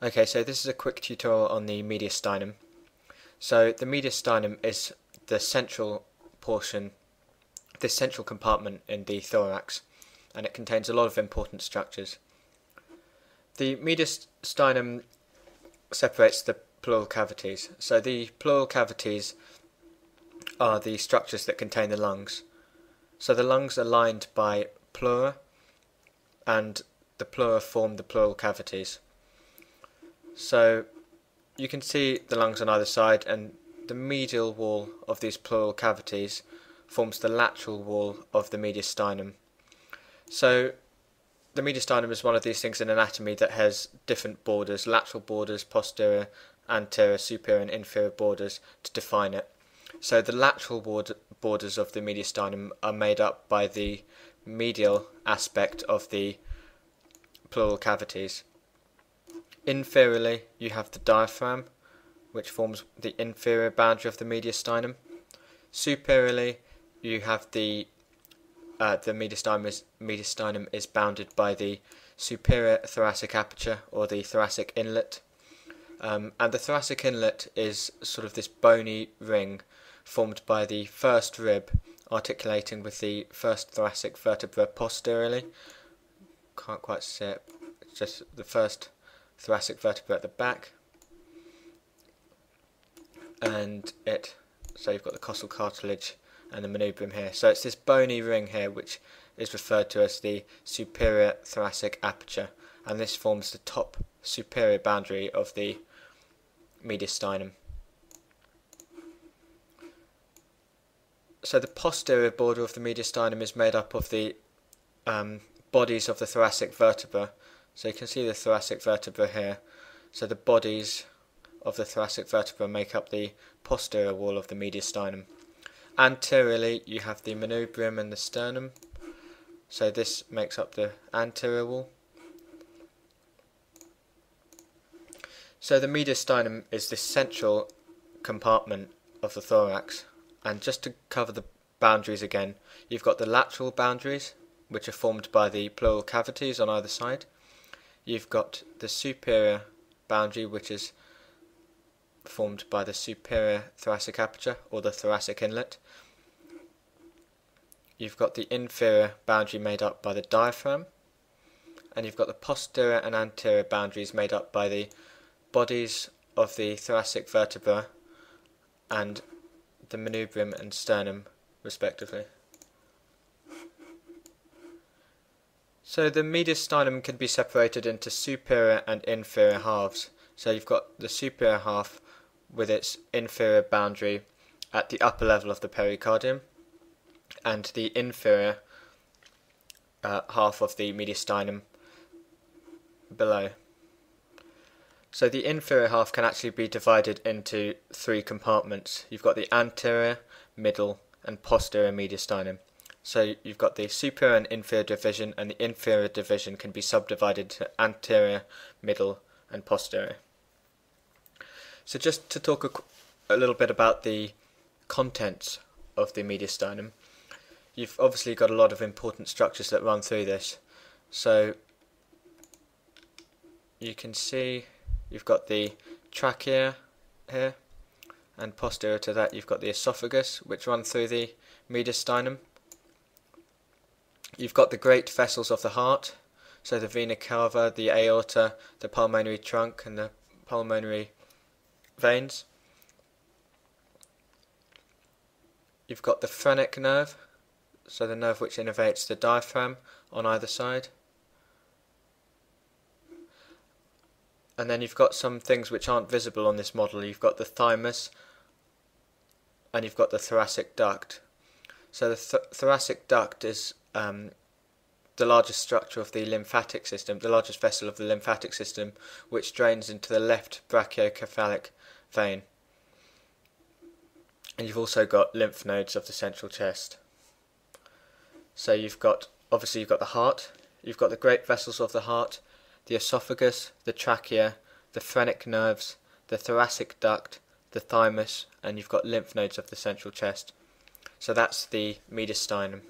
Okay, so this is a quick tutorial on the mediastinum. So the mediastinum is the central portion, this central compartment in the thorax, and it contains a lot of important structures. The mediastinum separates the pleural cavities. So the pleural cavities are the structures that contain the lungs. So the lungs are lined by pleura, and the pleura form the pleural cavities. So you can see the lungs on either side, and the medial wall of these pleural cavities forms the lateral wall of the mediastinum. So the mediastinum is one of these things in anatomy that has different borders, lateral borders, posterior, anterior, superior and inferior borders to define it. So the lateral borders of the mediastinum are made up by the medial aspect of the pleural cavities. Inferiorly, you have the diaphragm, which forms the inferior boundary of the mediastinum. Superiorly, you have the mediastinum is bounded by the superior thoracic aperture, or the thoracic inlet. And the thoracic inlet is sort of this bony ring formed by the first rib articulating with the first thoracic vertebra posteriorly. Can't quite see it, it's just the first thoracic vertebra at the back, and so you've got the costal cartilage and the manubrium here. So it's this bony ring here which is referred to as the superior thoracic aperture, and this forms the top superior boundary of the mediastinum. So the posterior border of the mediastinum is made up of the bodies of the thoracic vertebra. So you can see the thoracic vertebra here. So the bodies of the thoracic vertebra make up the posterior wall of the mediastinum. Anteriorly, you have the manubrium and the sternum. So this makes up the anterior wall. So the mediastinum is this central compartment of the thorax. And just to cover the boundaries again, you've got the lateral boundaries, which are formed by the pleural cavities on either side. You've got the superior boundary, which is formed by the superior thoracic aperture, or the thoracic inlet. You've got the inferior boundary made up by the diaphragm, and you've got the posterior and anterior boundaries made up by the bodies of the thoracic vertebra and the manubrium and sternum, respectively. So the mediastinum can be separated into superior and inferior halves. So you've got the superior half with its inferior boundary at the upper level of the pericardium, and the inferior half of the mediastinum below. So the inferior half can actually be divided into three compartments. You've got the anterior, middle and posterior mediastinum. So you've got the superior and inferior division, and the inferior division can be subdivided to anterior, middle and posterior. So just to talk a little bit about the contents of the mediastinum, you've obviously got a lot of important structures that run through this. So you can see you've got the trachea here, and posterior to that you've got the esophagus, which run through the mediastinum. You've got the great vessels of the heart, so the vena cava, the aorta, the pulmonary trunk and the pulmonary veins. You've got the phrenic nerve, so the nerve which innervates the diaphragm on either side. And then you've got some things which aren't visible on this model. You've got the thymus and you've got the thoracic duct. So the thoracic duct is the largest structure of the lymphatic system, the largest vessel of the lymphatic system, which drains into the left brachiocephalic vein. And you've also got lymph nodes of the central chest. So obviously you've got the heart, you've got the great vessels of the heart, the esophagus, the trachea, the phrenic nerves, the thoracic duct, the thymus, and you've got lymph nodes of the central chest. So that's the mediastinum.